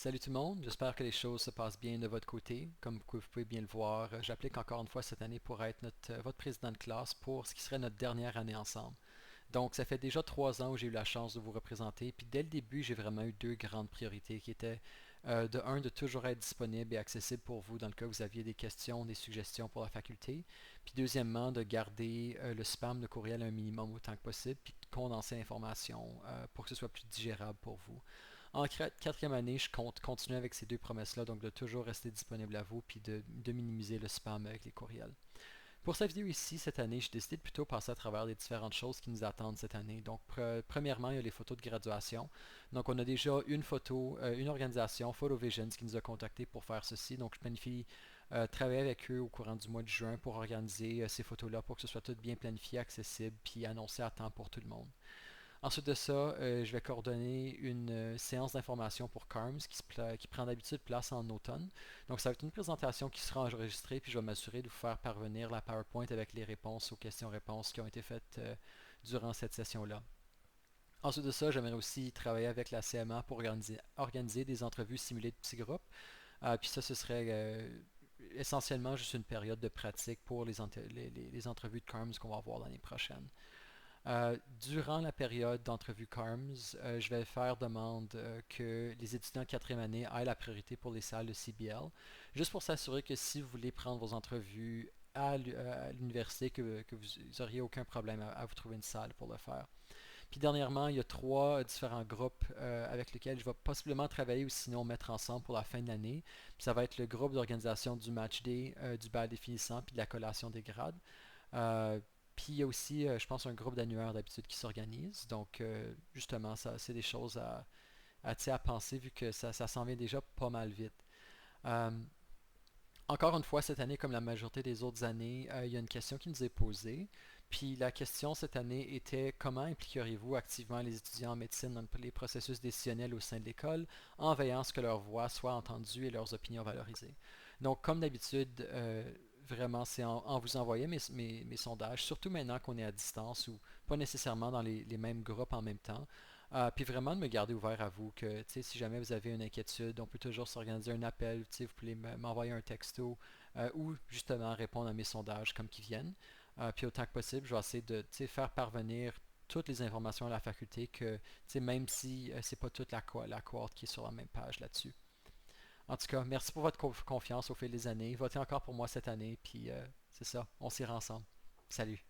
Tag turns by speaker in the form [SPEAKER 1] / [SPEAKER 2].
[SPEAKER 1] Salut tout le monde, j'espère que les choses se passent bien de votre côté. Comme vous pouvez bien le voir, j'applique encore une fois cette année pour être votre président de classe pour ce qui serait notre dernière année ensemble. Donc ça fait déjà 3 ans où j'ai eu la chance de vous représenter, puis dès le début j'ai vraiment eu deux grandes priorités qui étaient de un, de toujours être disponible et accessible pour vous dans le cas où vous aviez des questions, des suggestions pour la faculté, puis deuxièmement de garder le spam de courriel à un minimum autant que possible, puis de condenser l'information pour que ce soit plus digérable pour vous. En quatrième année, je compte continuer avec ces deux promesses-là, donc de toujours rester disponible à vous, puis de minimiser le spam avec les courriels. Pour cette vidéo ici, cette année, j'ai décidé de plutôt passer à travers les différentes choses qui nous attendent cette année. Donc, premièrement, il y a les photos de graduation. Donc, on a déjà une photo, une organisation, PhotoVisions, qui nous a contactés pour faire ceci. Donc, je planifie travailler avec eux au courant du mois de juin pour organiser ces photos-là pour que ce soit tout bien planifié, accessible, puis annoncé à temps pour tout le monde. Ensuite de ça, je vais coordonner une séance d'information pour CARMS qui prend d'habitude place en automne. Donc, ça va être une présentation qui sera enregistrée, puis je vais m'assurer de vous faire parvenir la PowerPoint avec les réponses aux questions-réponses qui ont été faites durant cette session-là. Ensuite de ça, j'aimerais aussi travailler avec la CMA pour organiser des entrevues simulées de petits groupes. Puis ça, ce serait essentiellement juste une période de pratique pour les entrevues de CARMS qu'on va avoir l'année prochaine. Durant la période d'entrevue CARMS, je vais faire demande que les étudiants de quatrième année aient la priorité pour les salles de CBL, juste pour s'assurer que si vous voulez prendre vos entrevues à l'université, que vous auriez aucun problème à vous trouver une salle pour le faire. Puis dernièrement, il y a trois différents groupes avec lesquels je vais possiblement travailler ou sinon mettre ensemble pour la fin de l'année. Puis ça va être le groupe d'organisation du match day, du bal des finissants, puis de la collation des grades. Euh, Puis il y a aussi, je pense, un groupe d'annuaires d'habitude qui s'organise. Donc, justement, ça, c'est des choses à penser vu que ça s'en vient déjà pas mal vite. Euh, Encore une fois, cette année, comme la majorité des autres années, il y a une question qui nous est posée. Puis la question cette année était comment impliqueriez-vous activement les étudiants en médecine dans les processus décisionnels au sein de l'école, en veillant à ce que leur voix soit entendue et leurs opinions valorisées. Donc, comme d'habitude, vraiment, c'est en vous envoyant mes sondages, surtout maintenant qu'on est à distance ou pas nécessairement dans les mêmes groupes en même temps. Puis vraiment de me garder ouvert à vous, que si jamais vous avez une inquiétude, on peut toujours s'organiser un appel, vous pouvez m'envoyer un texto ou justement répondre à mes sondages comme qui viennent. Puis autant que possible, je vais essayer de faire parvenir toutes les informations à la faculté, que même si c'est pas toute la cohorte qui est sur la même page là-dessus. En tout cas, merci pour votre confiance au fil des années. Votez encore pour moi cette année, puis c'est ça, on s'ira ensemble. Salut.